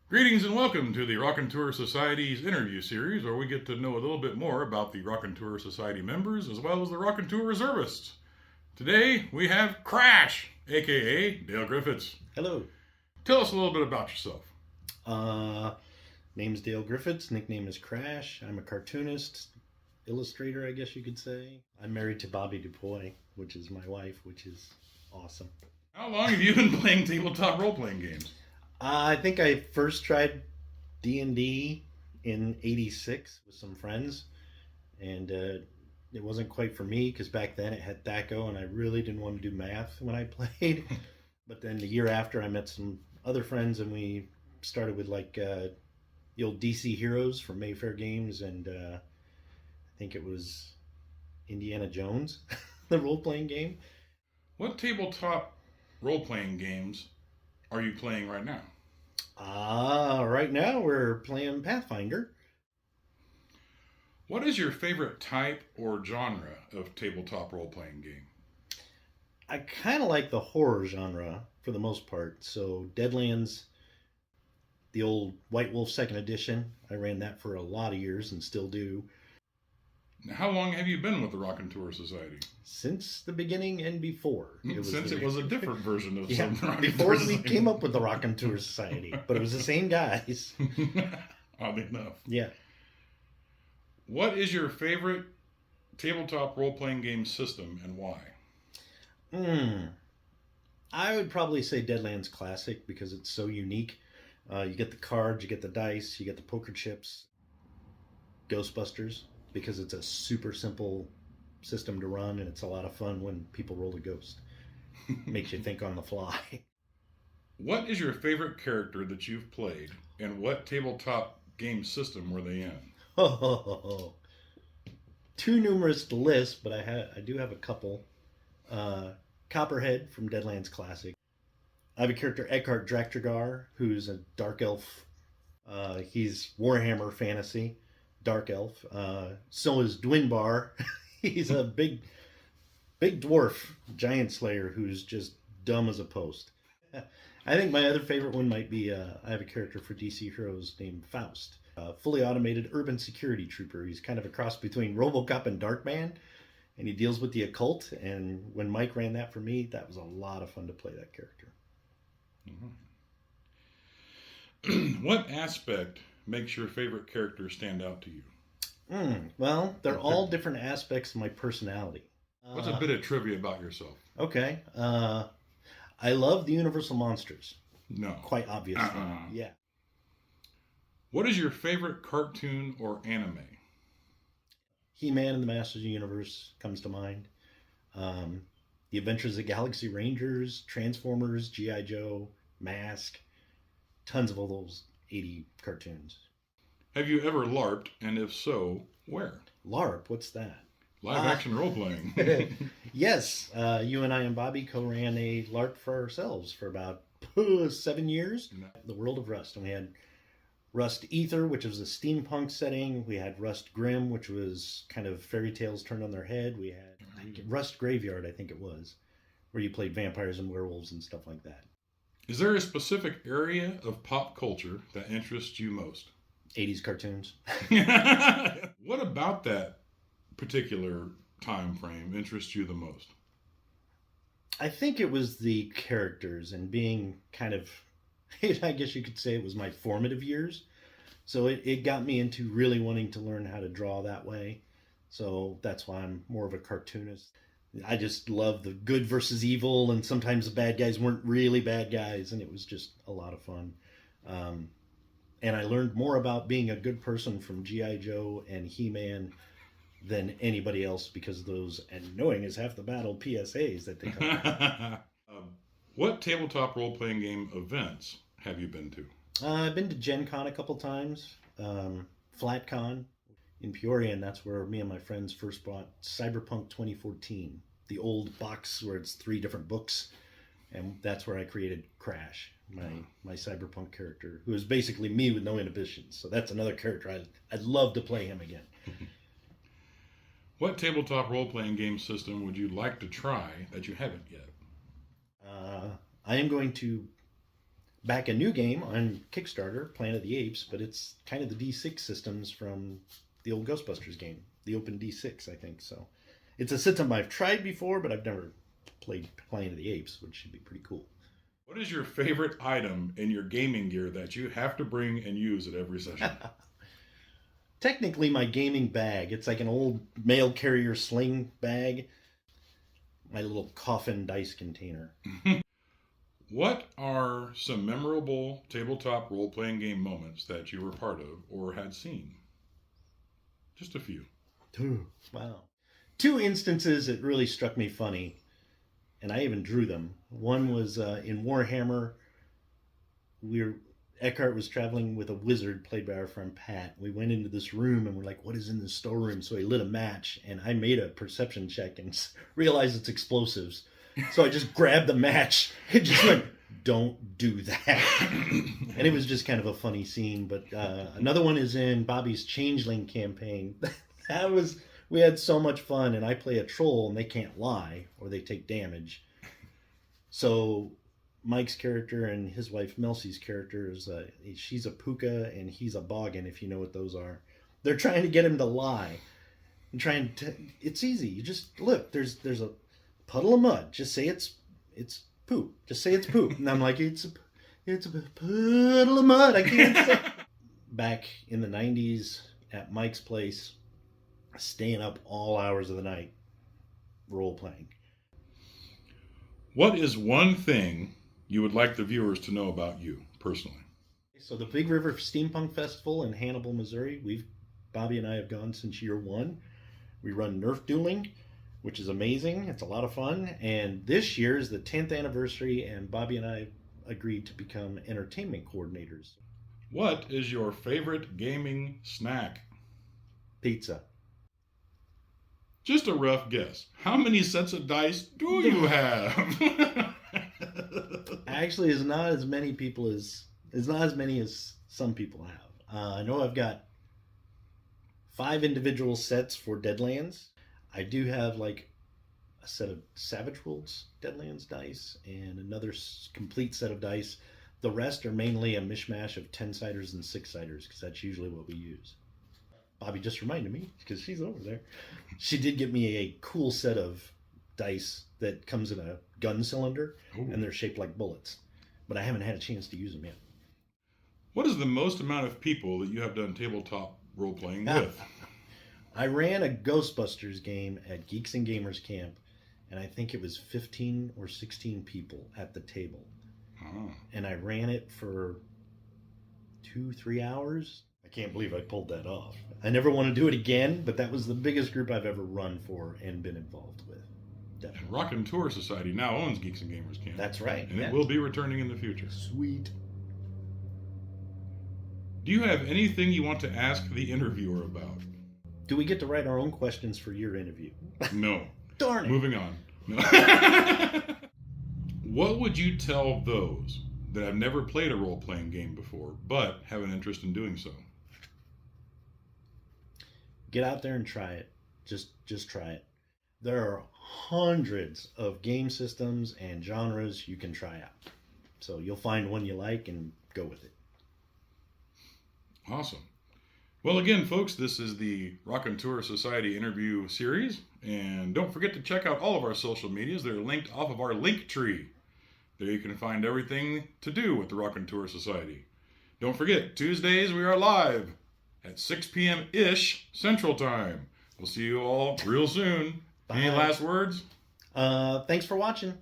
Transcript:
Greetings and welcome to the Raconteur Society's interview series, where we get to know a little bit more about the Raconteur Society members as well as the Raconteur reservists. Today we have Crash, aka Dale Griffitts. Hello. Tell us a little bit about yourself. Name's Dale Griffitts. Nickname is Crash. I'm a cartoonist, illustrator, I guess you could say. I'm married to Bobby Dupuy, which is my wife, which is awesome. How long have you been playing tabletop role-playing games? I think I first tried D&D in '86 with some friends, and it wasn't quite for me because back then it had THACO, and I really didn't want to do math when I played. But then the year after, I met some other friends, and we started with the old DC Heroes from Mayfair Games, and I think it was Indiana Jones, the role-playing game. What tabletop role-playing games are you playing right now? Right now we're playing Pathfinder. What is your favorite type or genre of tabletop role-playing game? I kind of like the horror genre for the most part. So Deadlands, the old White Wolf 2nd edition, I ran that for a lot of years and still do. Now, how long have you been with the Raconteur Society? Since the beginning and before. It was a different version of yeah, some before we came up with the Raconteur Society, but it was the same guys. Oddly enough. Yeah. What is your favorite tabletop role-playing game system and why? I would probably say Deadlands Classic because it's so unique. You get the cards, you get the dice, you get the poker chips. Ghostbusters, because it's a super simple system to run, and it's a lot of fun when people roll a ghost. Makes you think on the fly. What is your favorite character that you've played, and what tabletop game system were they in? Too numerous to list, but I do have a couple. Copperhead from Deadlands Classic. I have a character, Eckhart Draktragar, who's a dark elf. He's Warhammer fantasy. Dark elf. So is Dwinbar. He's a big dwarf giant slayer who's just dumb as a post. I think my other favorite one might be I have a character for DC Heroes named Faust, a fully automated urban security trooper. He's kind of a cross between RoboCop and Darkman, and he deals with the occult. And when Mike ran that for me, that was a lot of fun to play that character. Mm-hmm. What aspect makes your favorite character stand out to you? Well, they're all different aspects of my personality. What's a bit of trivia about yourself? Okay. I love the Universal Monsters. No. Quite obviously. Yeah. What is your favorite cartoon or anime? He-Man and the Masters of the Universe comes to mind. The Adventures of the Galaxy Rangers, Transformers, G.I. Joe, Mask. Tons of all those 80 cartoons. Have you ever LARPed, and if so, where? LARP, what's that? Live action role playing. Yes, you and I and Bobby co-ran a LARP for ourselves for about 7 years. The World of Rust. And we had Rust Ether, which was a steampunk setting. We had Rust Grim, which was kind of fairy tales turned on their head. We had Rust Graveyard, I think it was, where you played vampires and werewolves and stuff like that. Is there a specific area of pop culture that interests you most? 80s cartoons. What about that particular time frame interests you the most? I think it was the characters and being kind of, I guess you could say it was my formative years. So it got me into really wanting to learn how to draw that way. So that's why I'm more of a cartoonist. I just love the good versus evil, and sometimes the bad guys weren't really bad guys, and it was just a lot of fun. And I learned more about being a good person from G.I. Joe and He-Man than anybody else because of those, and knowing is half the battle, PSAs that they come. What tabletop role-playing game events have you been to? I've been to Gen Con a couple times, FlatCon in Peoria, and that's where me and my friends first bought Cyberpunk 2014, the old box where it's 3 different books, and that's where I created Crash, my cyberpunk character, who is basically me with no inhibitions. So that's another character I'd love to play him again. What tabletop role-playing game system would you like to try that you haven't yet? I am going to back a new game on Kickstarter, Planet of the Apes, but it's kind of the D6 systems from the old Ghostbusters game, the Open D6, I think. So it's a system I've tried before, but I've never played Planet of the Apes, which should be pretty cool. What is your favorite item in your gaming gear that you have to bring and use at every session? Technically, my gaming bag. It's like an old mail carrier sling bag. My little coffin dice container. What are some memorable tabletop role-playing game moments that you were part of or had seen? Just a few. Wow. 2 instances that really struck me funny, and I even drew them. One was in Warhammer. Eckhart was traveling with a wizard played by our friend Pat. We went into this room and we're like, what is in the storeroom? So he lit a match, and I made a perception check and realized it's explosives. So I just grabbed the match and just went, don't do that. And it was just kind of a funny scene. But another one is in Bobby's Changeling campaign. We had so much fun, and I play a troll, and they can't lie or they take damage. So Mike's character and his wife Melcy's character she's a puka and he's a boggin, if you know what those are. They're trying to get him to lie. It's easy. You just look. There's a puddle of mud. Just say it's poop. Just say it's poop. And I'm like, it's a puddle of mud. I can't say. Back in the 90s at Mike's place, staying up all hours of the night, role playing. What is one thing you would like the viewers to know about you personally? So the Big River Steampunk Festival in Hannibal, Missouri, Bobby and I have gone since year 1. We run Nerf dueling, which is amazing. It's a lot of fun. And this year is the 10th anniversary, and Bobby and I agreed to become entertainment coordinators. What is your favorite gaming snack? Pizza. Just a rough guess. How many sets of dice do you have? Actually, it's not as many as some people have. I know I've got 5 individual sets for Deadlands. I do have like a set of Savage Worlds Deadlands dice and another complete set of dice. The rest are mainly a mishmash of 10-siders and 6-siders because that's usually what we use. Bobby just reminded me, because she's over there. She did get me a cool set of dice that comes in a gun cylinder. Ooh. And they're shaped like bullets. But I haven't had a chance to use them yet. What is the most amount of people that you have done tabletop role-playing with? I ran a Ghostbusters game at Geeks and Gamers Camp, and I think it was 15 or 16 people at the table. Oh. And I ran it for 2-3 hours. I can't believe I pulled that off. I never want to do it again, but that was the biggest group I've ever run for and been involved with. Definitely. And Rockin' Tour Society now owns Geeks and Gamers Camp. That's right. And it will be returning in the future. Sweet. Do you have anything you want to ask the interviewer about? Do we get to write our own questions for your interview? No. Darn it. Moving on. No. What would you tell those that have never played a role-playing game before, but have an interest in doing so? Get out there and try it. Just try it. There are hundreds of game systems and genres you can try out. So you'll find one you like and go with it. Awesome. Well, again, folks, this is the Rockin' Tour Society interview series. And don't forget to check out all of our social medias. They're linked off of our link tree. There you can find everything to do with the Rockin' Tour Society. Don't forget, Tuesdays we are live at 6 p.m.-ish Central Time. We'll see you all real soon. Bye. Any last words? Thanks for watching.